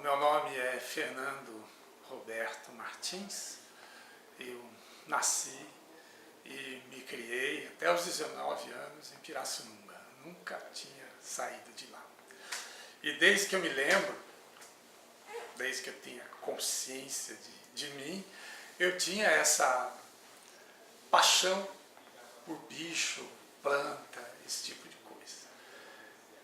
meu nome é Fernando Roberto Martins. Eu nasci e me criei até os 19 anos em Pirassununga. Nunca tinha saído de lá. E desde que eu me lembro, desde que eu tinha consciência de mim, eu tinha essa paixão por bicho, planta, esse tipo de coisa.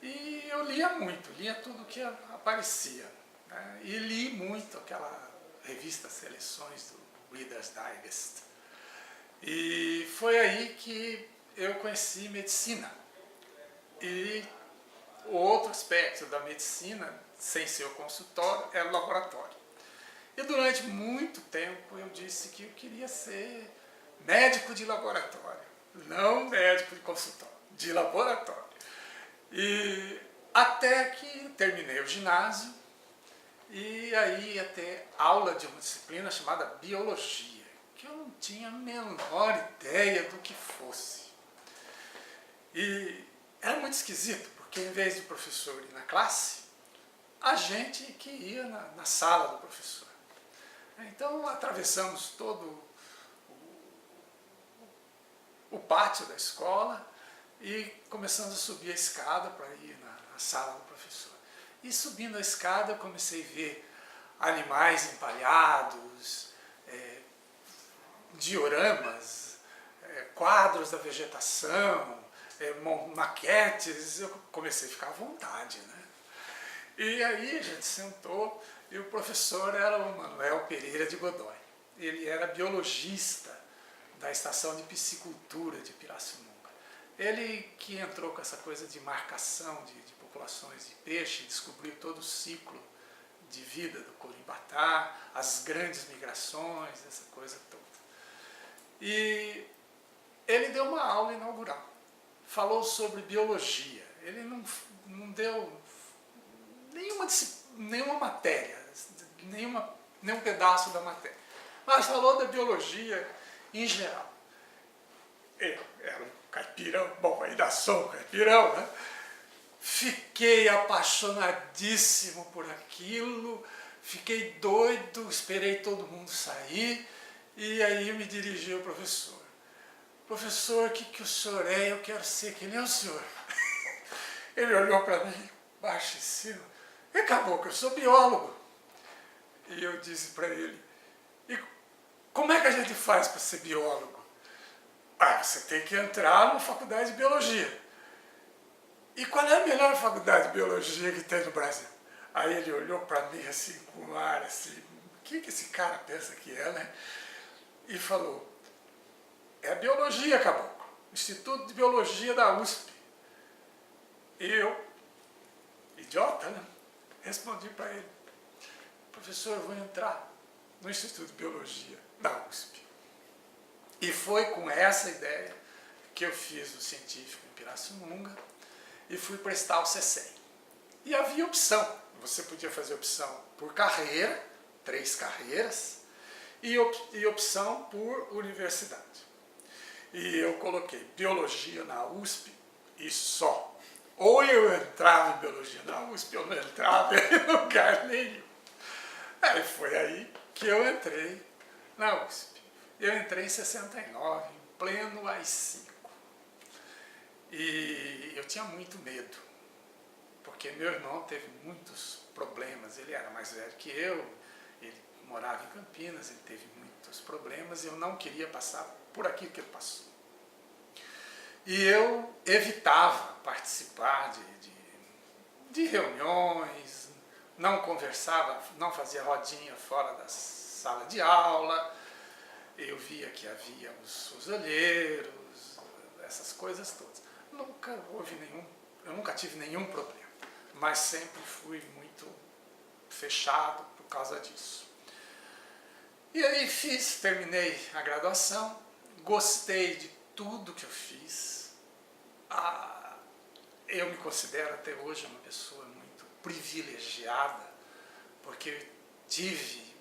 E eu lia muito, lia tudo que aparecia. Né? E li muito aquela revista Seleções do Reader's Digest. E foi aí que eu conheci medicina. E o outro aspecto da medicina, sem ser o consultório, era o laboratório. E durante muito tempo eu disse que eu queria ser médico de laboratório, não médico de consultório, de laboratório. E até que terminei o ginásio, e aí ia ter aula de uma disciplina chamada biologia, que eu não tinha a menor ideia do que fosse. E era muito esquisito, porque em vez do professor ir na classe, a gente que ia na sala do professor. Então atravessamos todo o pátio da escola e começamos a subir a escada para ir na sala do professor. E subindo a escada eu comecei a ver animais empalhados, dioramas, quadros da vegetação, maquetes. Eu comecei a ficar à vontade, né? E aí a gente sentou e o professor era o Manuel Pereira de Godoy. Ele era biologista da estação de piscicultura de Pirassununga. Ele que entrou com essa coisa de marcação de populações de peixe, descobriu todo o ciclo de vida do corimbatá, as grandes migrações, essa coisa toda. E ele deu uma aula inaugural, falou sobre biologia. Ele não deu nenhuma matéria, nenhum pedaço da matéria, mas falou da biologia em geral. Eu era um caipirão, bom, ainda sou um caipirão, né? Fiquei apaixonadíssimo por aquilo, fiquei doido, esperei todo mundo sair, e aí eu me dirigi ao professor. Professor, o que o senhor é? Eu quero ser que nem o senhor. Ele olhou para mim, baixo e cima, e acabou que eu sou biólogo. E eu disse para ele, e como é que a gente faz para ser biólogo? Ah, você tem que entrar na faculdade de biologia. E qual é a melhor faculdade de biologia que tem no Brasil? Aí ele olhou para mim assim, com um ar assim, o que esse cara pensa que é, né? E falou, é a biologia, caboclo, Instituto de Biologia da USP. E eu, idiota, né? Respondi para ele, professor, eu vou entrar no Instituto de Biologia da USP. E foi com essa ideia que eu fiz o científico em Pirassununga e fui prestar o CECEM. E havia opção, você podia fazer opção por carreira, 3 carreiras, e opção por universidade. E eu coloquei biologia na USP e só. Ou eu entrava em biologia na USP, ou não entrava em lugar nenhum. Aí foi aí que eu entrei na USP. Eu entrei em 69, em pleno AI-5. E eu tinha muito medo, porque meu irmão teve muitos problemas. Ele era mais velho que eu, ele morava em Campinas, ele teve muitos problemas e eu não queria passar por aquilo que ele passou. E eu evitava participar de reuniões, não conversava, não fazia rodinha fora da sala de aula. Eu via que havia os olheiros, essas coisas todas. Eu nunca tive nenhum problema, mas sempre fui muito fechado por causa disso. E aí terminei a graduação, gostei de tudo que eu fiz. Eu me considero até hoje uma pessoa muito privilegiada, porque eu tive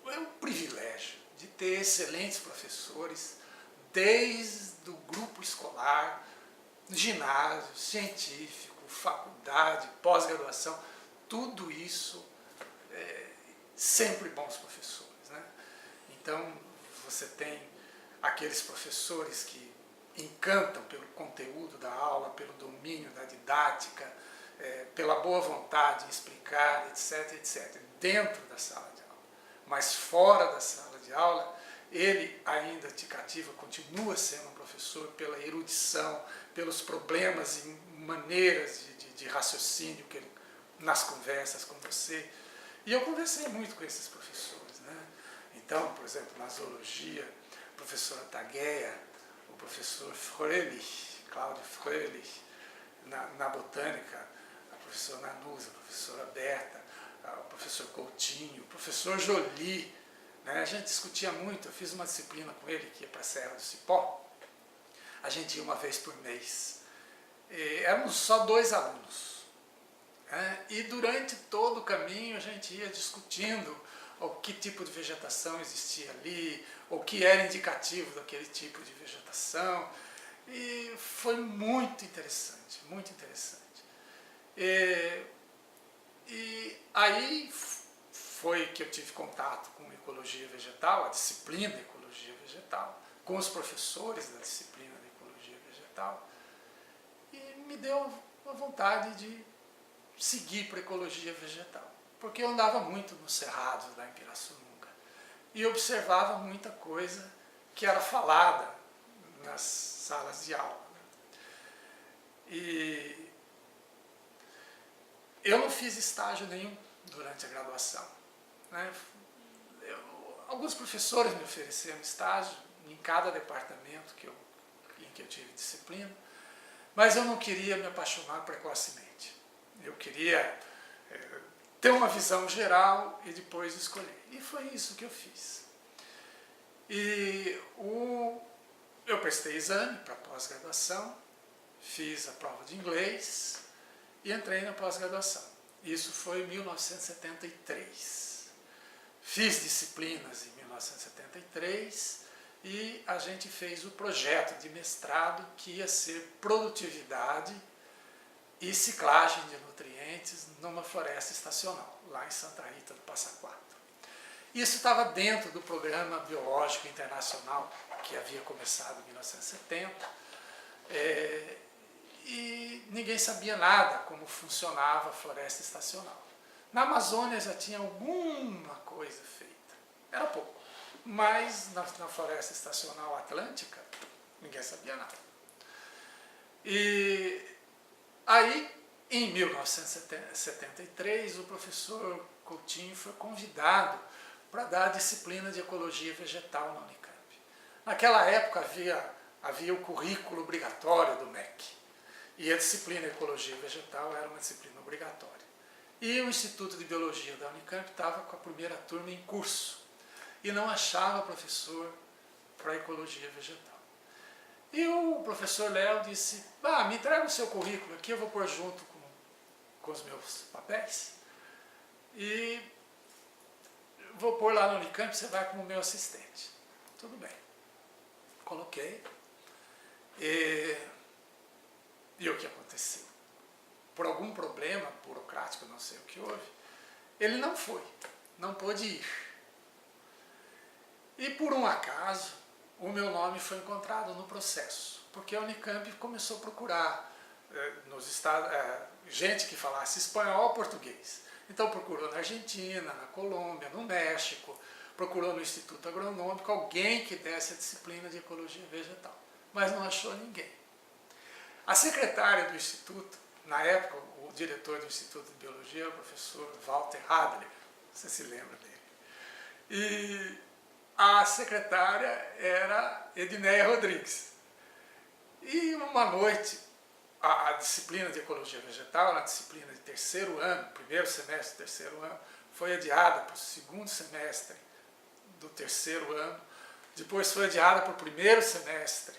o privilégio de ter excelentes professores, desde o grupo escolar, ginásio, científico, faculdade, pós-graduação, tudo isso sempre bons professores, né? Então, você tem aqueles professores que encantam pelo conteúdo da aula, pelo domínio da didática, pela boa vontade em explicar, etc, etc, dentro da sala de aula. Mas fora da sala de aula, ele ainda te cativa, continua sendo um professor pela erudição, pelos problemas e maneiras de raciocínio que ele, nas conversas com você. E eu conversei muito com esses professores, né? Então, por exemplo, na zoologia, a professora Tagueia, o professor Fröhlich, Cláudio Fröhlich, na botânica, a professora Nanusa, a professora Berta, o professor Coutinho, o professor Joly, né? A gente discutia muito, eu fiz uma disciplina com ele que ia para a Serra do Cipó, a gente ia uma vez por mês, éramos só 2 alunos, né? E durante todo o caminho a gente ia discutindo o que tipo de vegetação existia ali, o que era indicativo daquele tipo de vegetação, e foi muito interessante, muito interessante. E aí foi que eu tive contato com ecologia vegetal, a disciplina de ecologia vegetal, com os professores da disciplina de ecologia vegetal, e me deu a vontade de seguir para ecologia vegetal, porque eu andava muito nos cerrados lá em Pirassununga e observava muita coisa que era falada nas salas de aula. E eu não fiz estágio nenhum durante a graduação, né? Alguns professores me ofereceram estágio em cada departamento em que eu tive disciplina, mas eu não queria me apaixonar precocemente. Eu queria ter uma visão geral e depois escolher. E foi isso que eu fiz. E eu prestei exame para pós-graduação, fiz a prova de inglês e entrei na pós-graduação. Isso foi em 1973. Fiz disciplinas em 1973 e a gente fez o projeto de mestrado que ia ser produtividade e ciclagem de nutrientes numa floresta estacional, lá em Santa Rita do Passa Quatro. Isso estava dentro do Programa Biológico Internacional, que havia começado em 1970, e ninguém sabia nada como funcionava a floresta estacional. Na Amazônia já tinha alguma coisa feita, era pouco, mas na floresta estacional atlântica ninguém sabia nada. E aí, em 1973, o professor Coutinho foi convidado para dar a disciplina de ecologia vegetal na Unicamp. Naquela época havia o currículo obrigatório do MEC, e a disciplina de ecologia vegetal era uma disciplina obrigatória. E o Instituto de Biologia da Unicamp estava com a primeira turma em curso, e não achava professor para ecologia vegetal. E o professor Léo disse, me entrega o seu currículo aqui, eu vou pôr junto com os meus papéis, e vou pôr lá no Unicamp, você vai como meu assistente. Tudo bem. Coloquei. E o que aconteceu? Por algum problema burocrático, não sei o que houve, ele não foi, não pôde ir. E por um acaso, o meu nome foi encontrado no processo, porque a Unicamp começou a procurar nos Estados, gente que falasse espanhol ou português. Então procurou na Argentina, na Colômbia, no México, procurou no Instituto Agronômico alguém que desse a disciplina de ecologia vegetal, mas não achou ninguém. A secretária do Instituto, na época o diretor do Instituto de Biologia, o professor Walter Hadler, você se lembra dele, e a secretária era Edneia Rodrigues. E uma noite, a disciplina de ecologia vegetal, a disciplina de terceiro ano, primeiro semestre, terceiro ano, foi adiada para o segundo semestre do terceiro ano, depois foi adiada para o primeiro semestre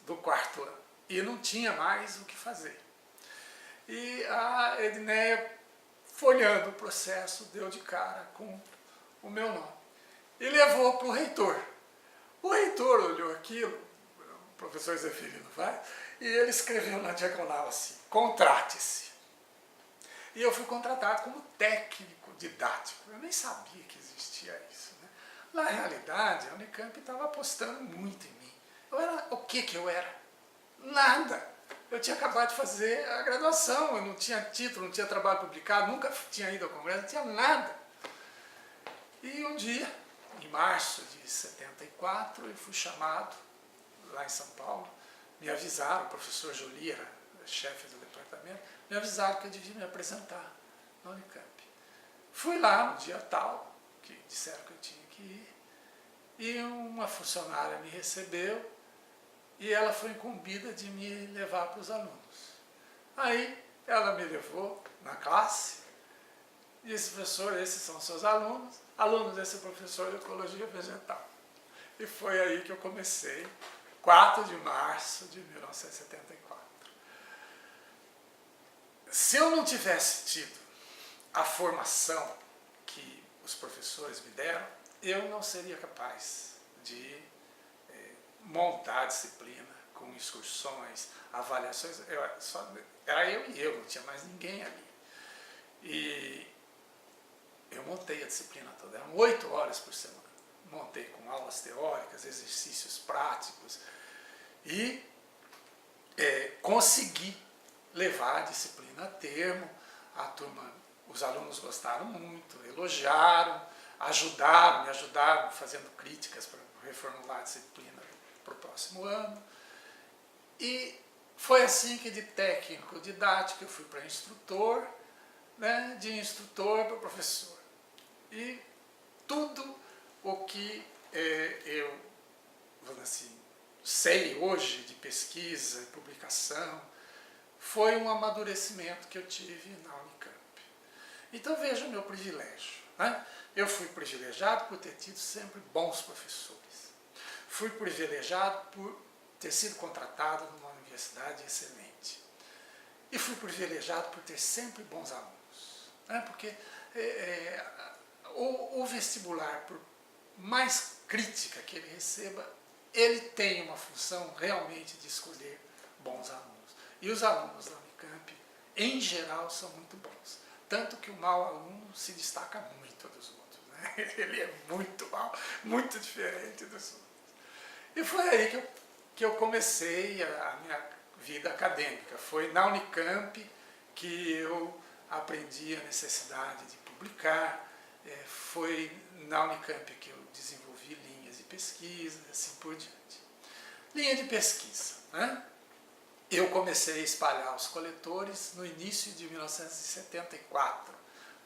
do quarto ano, e não tinha mais o que fazer. E a Edneia, folhando o processo, deu de cara com o meu nome. E levou para o reitor. O reitor olhou aquilo, o professor Zefirino vai, e ele escreveu na diagonal assim, contrate-se. E eu fui contratado como técnico didático. Eu nem sabia que existia isso, né? Na realidade, a Unicamp estava apostando muito em mim. O que eu era? Nada. Eu tinha acabado de fazer a graduação, eu não tinha título, não tinha trabalho publicado, nunca tinha ido ao congresso, não tinha nada. E um dia, em março de 74, eu fui chamado lá em São Paulo, me avisaram, o professor Jolie era chefe do departamento, me avisaram que eu devia me apresentar na Unicamp. Fui lá no dia tal, que disseram que eu tinha que ir, e uma funcionária me recebeu e ela foi incumbida de me levar para os alunos. Aí ela me levou na classe e disse: professor, esses são seus alunos, alunos desse professor de Ecologia Vegetal. E foi aí que eu comecei, 4 de março de 1974. Se eu não tivesse tido a formação que os professores me deram, eu não seria capaz de montar a disciplina com excursões, avaliações. Era eu e eu, não tinha mais ninguém ali. E eu montei a disciplina toda, eram 8 horas por semana. Montei com aulas teóricas, exercícios práticos e consegui levar a disciplina a termo. A turma, os alunos gostaram muito, elogiaram, me ajudaram fazendo críticas para reformular a disciplina para o próximo ano. E foi assim que de técnico didático eu fui para instrutor, né, de instrutor para professor. E tudo o que eu, vamos assim, sei hoje de pesquisa e publicação foi um amadurecimento que eu tive na Unicamp. Então veja o meu privilégio, né? Eu fui privilegiado por ter tido sempre bons professores. Fui privilegiado por ter sido contratado numa universidade excelente. E fui privilegiado por ter sempre bons alunos, né? Porque o vestibular, por mais crítica que ele receba, ele tem uma função realmente de escolher bons alunos. E os alunos da Unicamp, em geral, são muito bons. Tanto que o mau aluno se destaca muito dos outros, né? Ele é muito mau, muito diferente dos outros. E foi aí que eu comecei a minha vida acadêmica. Foi na Unicamp que eu aprendi a necessidade de publicar. Foi na Unicamp que eu desenvolvi linhas de pesquisa, assim por diante. Linha de pesquisa, né? Eu comecei a espalhar os coletores no início de 1974,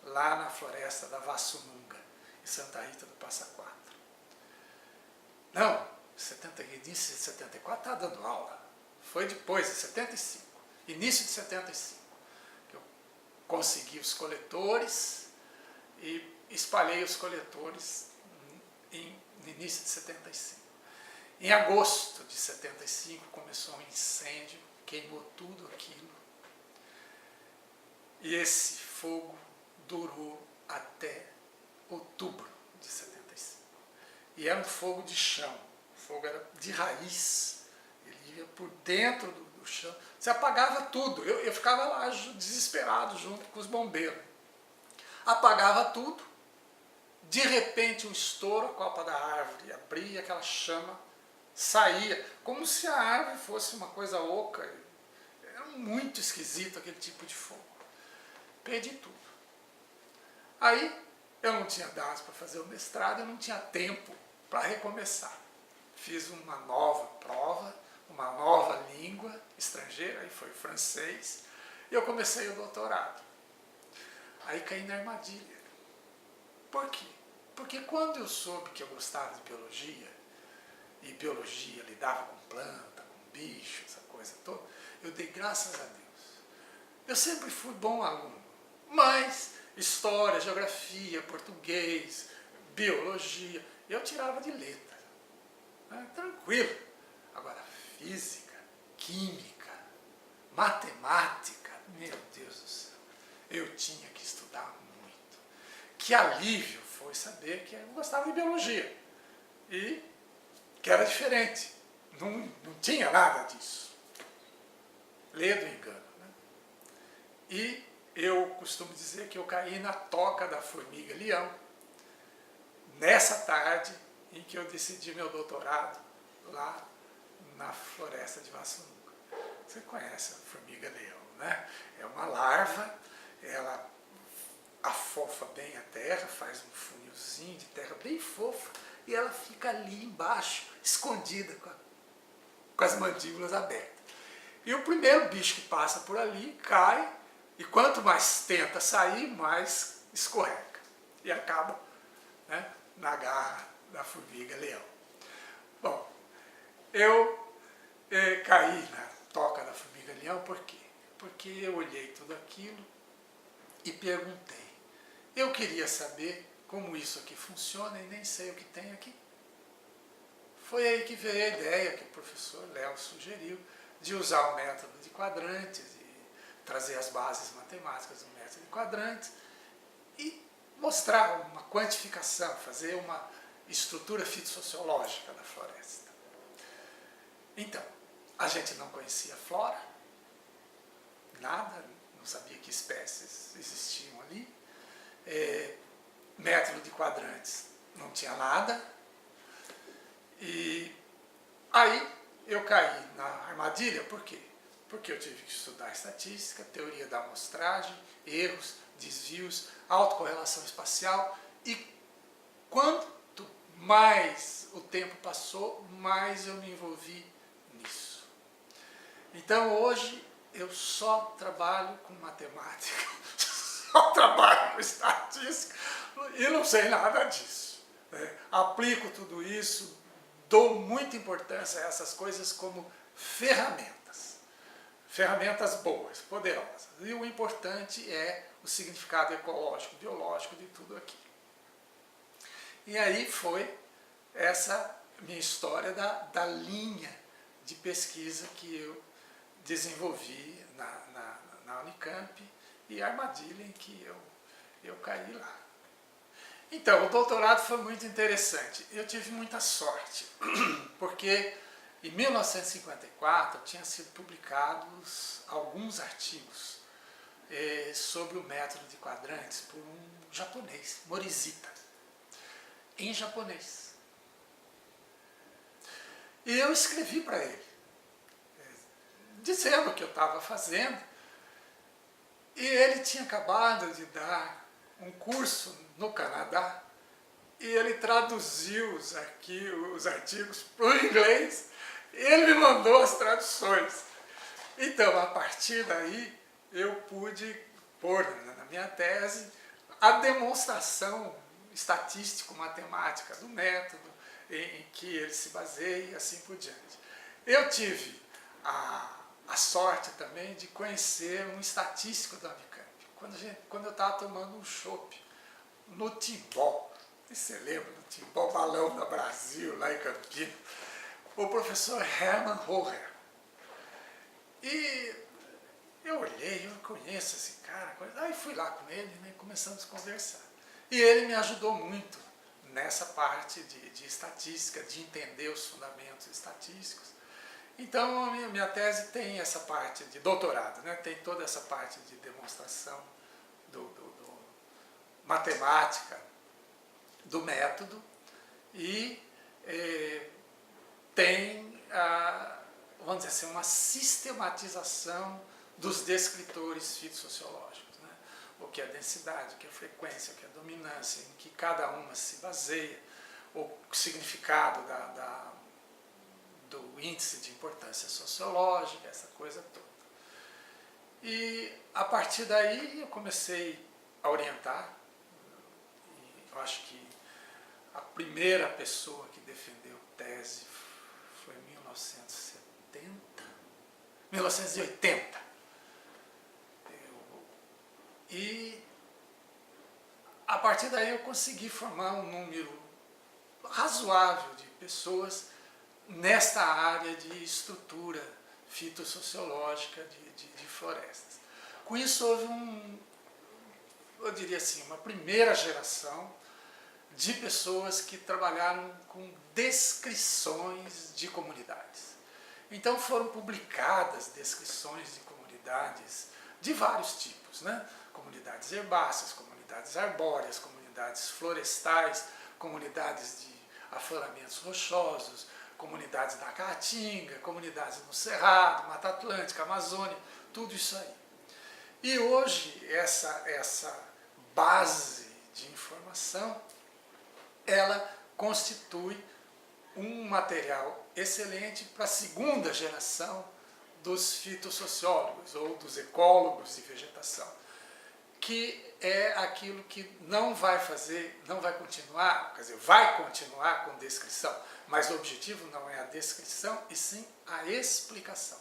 lá na floresta da Vassununga, em Santa Rita do Passa Quatro. Não, início de 74 estava dando aula. Foi depois, de 75, início de 75, que eu consegui os coletores e espalhei os coletores no início de 75. Em agosto de 75 começou um incêndio, queimou tudo aquilo. E esse fogo durou até outubro de 75. E era um fogo de chão, o fogo era de raiz, ele ia por dentro do chão, se apagava tudo. Eu ficava lá desesperado junto com os bombeiros. Apagava tudo, de repente um estouro, a copa da árvore abria, aquela chama saía, como se a árvore fosse uma coisa oca. Era muito esquisito aquele tipo de fogo. Perdi tudo. Aí eu não tinha dados para fazer o mestrado, eu não tinha tempo para recomeçar. Fiz uma nova prova, uma nova língua estrangeira, aí foi francês, e eu comecei o doutorado. Aí caí na armadilha. Por quê? Porque quando eu soube que eu gostava de biologia, e biologia lidava com planta, com bicho, essa coisa toda, eu dei graças a Deus. Eu sempre fui bom aluno, mas história, geografia, português, biologia, eu tirava de letra, né? Tranquilo. Agora, física, química, matemática, meu Deus do céu, eu tinha que estudar muito. Que alívio foi saber que eu gostava de biologia e que era diferente, não tinha nada disso. Ledo engano, né? E eu costumo dizer que eu caí na toca da formiga-leão, nessa tarde em que eu decidi meu doutorado lá na floresta de Vassunuca. Você conhece a formiga-leão, né? É uma larva, ela afofa bem a terra, faz um funilzinho de terra bem fofo, e ela fica ali embaixo, escondida, com as mandíbulas abertas. E o primeiro bicho que passa por ali cai, e quanto mais tenta sair, mais escorrega. E acaba, né, na garra da formiga-leão. Bom, eu caí na toca da formiga-leão por quê? Porque eu olhei tudo aquilo e perguntei. Eu queria saber como isso aqui funciona e nem sei o que tem aqui. Foi aí que veio a ideia que o professor Léo sugeriu de usar o método de quadrantes e trazer as bases matemáticas do método de quadrantes e mostrar uma quantificação, fazer uma estrutura fitossociológica da floresta. Então, a gente não conhecia flora, nada, não sabia que espécies existiam ali. Método de quadrantes não tinha nada. E aí eu caí na armadilha, por quê? Porque eu tive que estudar estatística, teoria da amostragem, erros, desvios, autocorrelação espacial, e quanto mais o tempo passou, mais eu me envolvi nisso. Então hoje eu só trabalho com matemática, só trabalho com estatística e não sei nada disso, né? Aplico tudo isso, dou muita importância a essas coisas como ferramentas. Ferramentas boas, poderosas. E o importante é o significado ecológico, biológico de tudo aquilo. E aí foi essa minha história da linha de pesquisa que eu desenvolvi na Unicamp e a armadilha em que eu caí lá. Então, o doutorado foi muito interessante. Eu tive muita sorte, porque em 1954 tinham sido publicados alguns artigos sobre o método de quadrantes por um japonês, Morishita, em japonês. E eu escrevi para ele, dizendo o que eu estava fazendo, e ele tinha acabado de dar um curso no Canadá, e ele traduziu os artigos para o inglês, e ele me mandou as traduções. Então, a partir daí, eu pude pôr na minha tese a demonstração estatístico-matemática do método em que ele se baseia e assim por diante. Eu tive a sorte também de conhecer um estatístico da Unicamp, quando eu estava tomando um chopp no Timbó. Você lembra do Timbó, Balão da Brasil, lá em Campinas? O professor Hermann Hoher. E eu olhei, eu conheço esse cara, aí fui lá com ele, né, começamos a conversar. E ele me ajudou muito nessa parte de estatística, de entender os fundamentos estatísticos. Então, a minha tese tem essa parte de doutorado, né? Tem toda essa parte de demonstração matemática do método e tem, vamos dizer assim, uma sistematização dos descritores fitossociológicos, né? O que é densidade, o que é frequência, o que é dominância, em que cada uma se baseia, o significado do índice de importância sociológica, essa coisa toda. E a partir daí eu comecei a orientar. Eu acho que a primeira pessoa que defendeu tese foi em 1980. E a partir daí eu consegui formar um número razoável de pessoas nesta área de estrutura fitossociológica de florestas. Com isso houve eu diria assim, uma primeira geração de pessoas que trabalharam com descrições de comunidades. Então foram publicadas descrições de comunidades de vários tipos, né? comunidades herbáceas, comunidades arbóreas, comunidades florestais, comunidades de afloramentos rochosos, comunidades da Caatinga, comunidades no Cerrado, Mata Atlântica, Amazônia, tudo isso aí. E hoje essa base de informação, ela constitui um material excelente para a segunda geração dos fitossociólogos ou dos ecólogos de vegetação, que é aquilo que não vai continuar, quer dizer, vai continuar com descrição, mas o objetivo não é a descrição, e sim a explicação.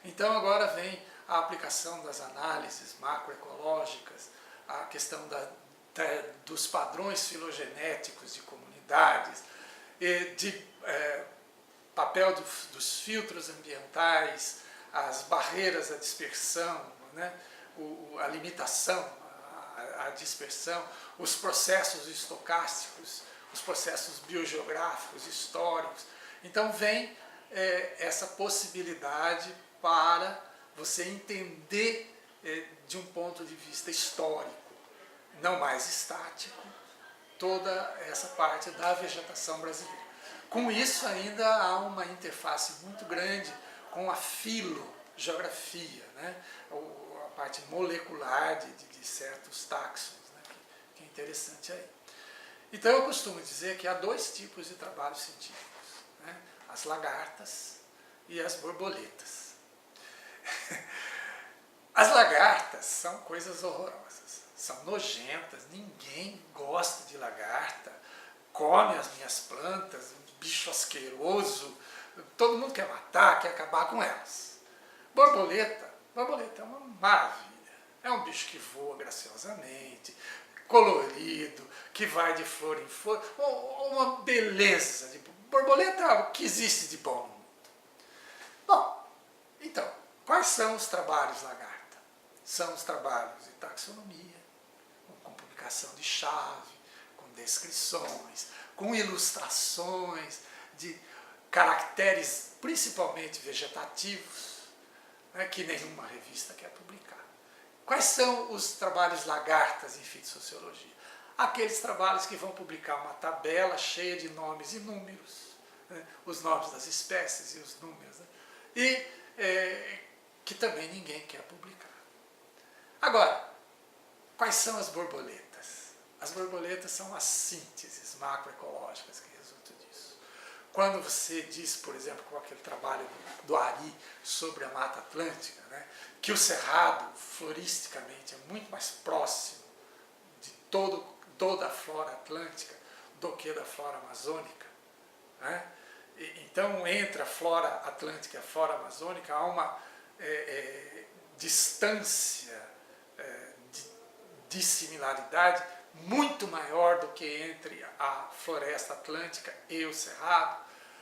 Então agora vem a aplicação das análises macroecológicas, a questão dos padrões filogenéticos de comunidades, papel dos filtros ambientais, as barreiras à dispersão, né? A limitação à dispersão, os processos estocásticos, os processos biogeográficos, históricos. Então vem essa possibilidade para você entender de um ponto de vista histórico, não mais estático, toda essa parte da vegetação brasileira. Com isso ainda há uma interface muito grande com a filogeografia, né? A parte molecular de certos táxons, né? que é interessante aí. Então eu costumo dizer que há dois tipos de trabalhos científicos, né? As lagartas e as borboletas. As lagartas são coisas horrorosas, são nojentas, ninguém gosta de lagarta, come as minhas plantas, um bicho asqueroso, todo mundo quer matar, quer acabar com elas. Borboleta é uma maravilha, é um bicho que voa graciosamente, colorido, que vai de flor em flor, uma beleza. Borboleta é o que existe de bom no mundo. Bom, então, quais são os trabalhos lagarta? São os trabalhos de taxonomia, com publicação de chave, com descrições, com ilustrações de caracteres principalmente vegetativos, né, que nenhuma revista quer publicar. Quais são os trabalhos lagartas em fitossociologia? Aqueles trabalhos que vão publicar uma tabela cheia de nomes e números, né, os nomes das espécies e os números, né, e que também ninguém quer publicar. Agora, quais são as borboletas? As borboletas são as sínteses macroecológicas que resultam disso. Quando você diz, por exemplo, com aquele trabalho do Ari sobre a Mata Atlântica, né, que o Cerrado, floristicamente, é muito mais próximo de toda a flora atlântica do que da flora amazônica, né? Então, entre a flora atlântica e a flora amazônica, há uma distância de similaridade muito maior do que entre a floresta atlântica e o cerrado.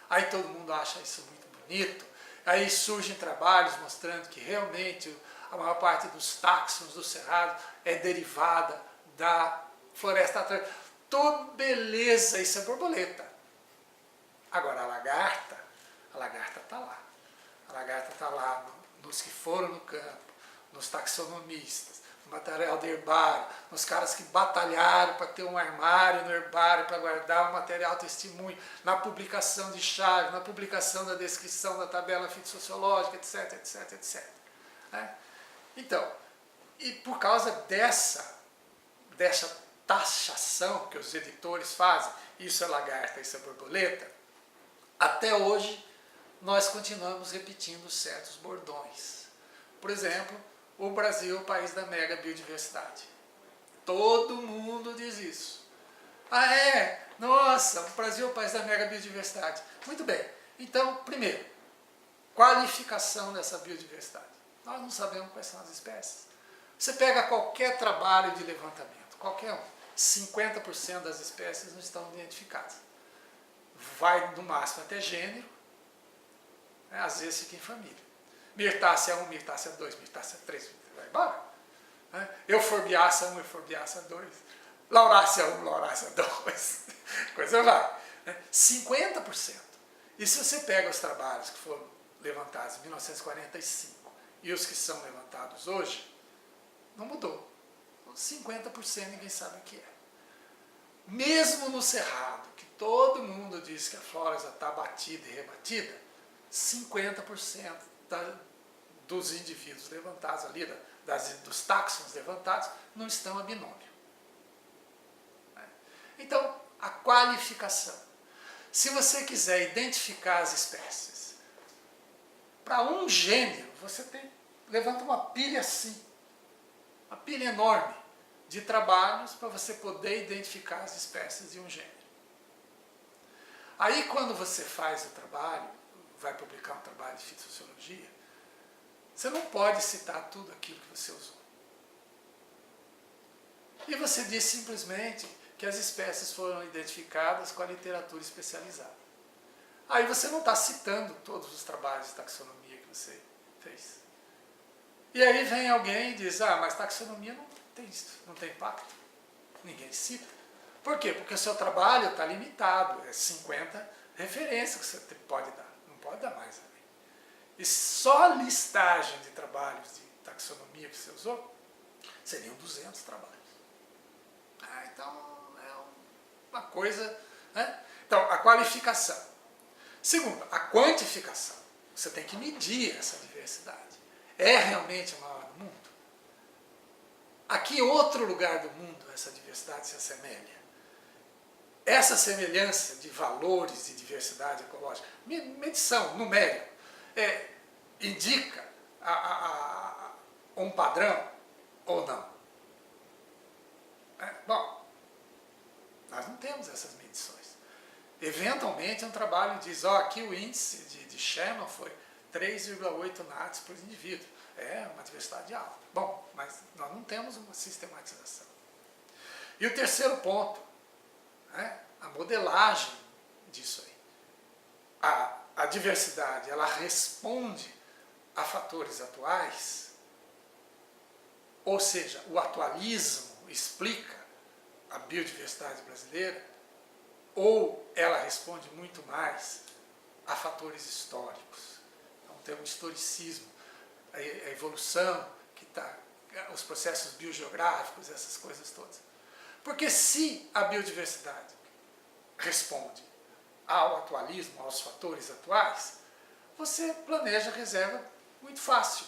Aí todo mundo acha isso muito bonito. Aí surgem trabalhos mostrando que realmente a maior parte dos táxons do cerrado é derivada da floresta atlântica. Tudo beleza, isso é borboleta. Agora a lagarta está lá. A lagarta está lá nos que foram no campo, nos taxonomistas, no material de herbário, nos caras que batalharam para ter um armário no herbário, para guardar o material testemunho, na publicação de chave, na publicação da descrição da tabela fitossociológica, etc, etc, etc. Né? Então, e por causa dessa taxação que os editores fazem, isso é lagarta, isso é borboleta, até hoje nós continuamos repetindo certos bordões. Por exemplo, o Brasil é o país da mega biodiversidade. Todo mundo diz isso. Ah, é? Nossa, o Brasil é o país da mega biodiversidade. Muito bem. Então, primeiro, qualificação dessa biodiversidade. Nós não sabemos quais são as espécies. Você pega qualquer trabalho de levantamento, qualquer um, 50% das espécies não estão identificadas. Vai no máximo até gênero, né? Às vezes fica em família. Mirtácea 1, Mirtácea 2, Mirtácea 3, vai embora. Né? Euforbiácea 1, Euforbiácea 2, Laurácea 1, Laurácea 2, coisa vai. Né? 50%. E se você pega os trabalhos que foram levantados em 1945 e os que são levantados hoje, não mudou. 50% ninguém sabe o que é. Mesmo no Cerrado, que todo mundo diz que a flora já está batida e rebatida, 50% dos indivíduos levantados ali, dos táxons levantados, não estão a binômio. Então, a qualificação. Se você quiser identificar as espécies, para um gênero, você levanta uma pilha assim, uma pilha enorme de trabalhos para você poder identificar as espécies de um gênero. Aí, quando você faz o trabalho, vai publicar um trabalho de fitossociologia, você não pode citar tudo aquilo que você usou. E você diz simplesmente que as espécies foram identificadas com a literatura especializada. Aí você não está citando todos os trabalhos de taxonomia que você fez. E aí vem alguém e diz, mas taxonomia não tem impacto. Ninguém cita. Por quê? Porque o seu trabalho está limitado, é 50 referências que você pode dar, não pode dar mais além. E só a listagem de trabalhos de taxonomia que você usou, seriam 200 trabalhos. Então, é uma coisa... né? Então, a qualificação. Segundo, a quantificação. Você tem que medir essa diversidade. É realmente a maior do mundo? A que outro lugar do mundo essa diversidade se assemelha? Essa semelhança de valores de diversidade ecológica, medição numérica, indica um padrão ou não? Bom, nós não temos essas medições. Eventualmente, um trabalho diz, aqui o índice de Shannon foi 3,8 nats por indivíduo. É uma diversidade alta. Bom, mas nós não temos uma sistematização. E o terceiro ponto, a modelagem disso aí. A diversidade, ela responde a fatores atuais, ou seja, o atualismo explica a biodiversidade brasileira, ou ela responde muito mais a fatores históricos. Então tem um historicismo, a evolução, os processos biogeográficos, essas coisas todas. Porque se a biodiversidade responde ao atualismo, aos fatores atuais, você planeja a reserva muito fácil.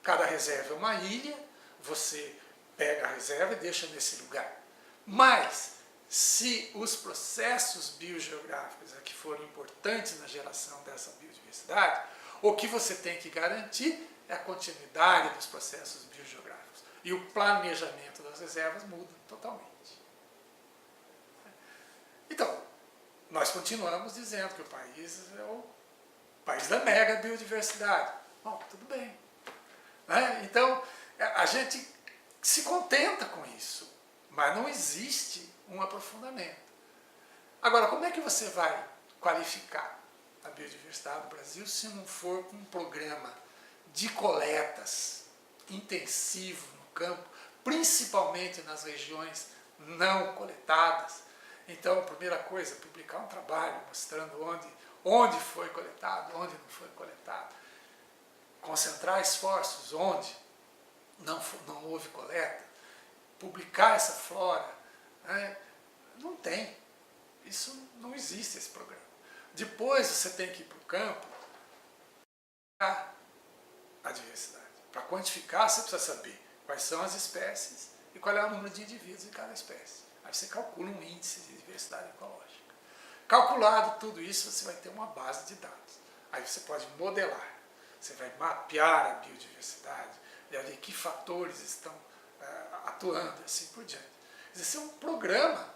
Cada reserva é uma ilha, você pega a reserva e deixa nesse lugar. Mas, se os processos biogeográficos que foram importantes na geração dessa biodiversidade, o que você tem que garantir é a continuidade dos processos biogeográficos. E o planejamento das reservas muda totalmente. Então, nós continuamos dizendo que o país é o país da mega biodiversidade. Bom, tudo bem. Então, a gente se contenta com isso, mas não existe um aprofundamento. Agora, como é que você vai qualificar a biodiversidade do Brasil se não for com um programa de coletas intensivo no campo, principalmente nas regiões não coletadas? Então, a primeira coisa é publicar um trabalho mostrando onde foi coletado, onde não foi coletado. Concentrar esforços onde não houve coleta. Publicar essa flora. Não tem. Isso não existe, esse programa. Depois você tem que ir para o campo para a diversidade. Para quantificar, você precisa saber quais são as espécies e qual é o número de indivíduos em cada espécie. Aí você calcula um índice de diversidade ecológica. Calculado tudo isso, você vai ter uma base de dados. Aí você pode modelar. Você vai mapear a biodiversidade, ver que fatores estão atuando, assim por diante. Esse é um programa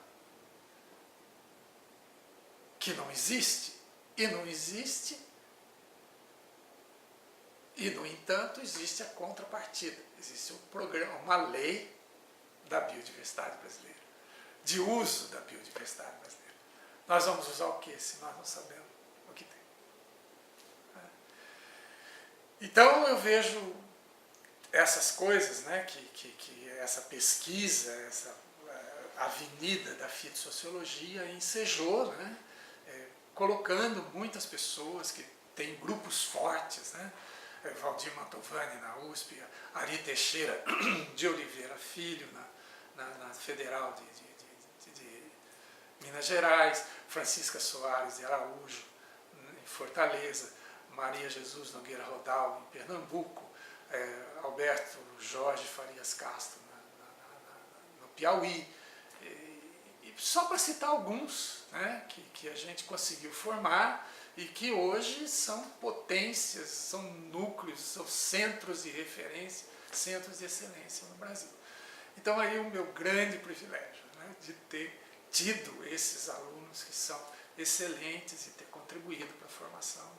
que não existe, e não existe, e, no entanto, existe a contrapartida. Existe um programa, uma lei da biodiversidade brasileira, de uso da biodiversidade brasileira. Nós vamos usar o que se nós não sabemos o que tem? Então, eu vejo essas coisas, que essa pesquisa, essa avenida da fitossociologia ensejou, colocando muitas pessoas que têm grupos fortes, Valdir Mantovani na USP, Ari Teixeira de Oliveira Filho na Federal de Minas Gerais, Francisca Soares de Araújo em Fortaleza, Maria Jesus Nogueira Rodal em Pernambuco, Alberto Jorge Farias Castro no Piauí, e só para citar alguns, né, que a gente conseguiu formar e que hoje são potências, são núcleos, são centros de referência, centros de excelência no Brasil. Então aí o meu grande privilégio, né, de ter tido esses alunos que são excelentes e ter contribuído para a formação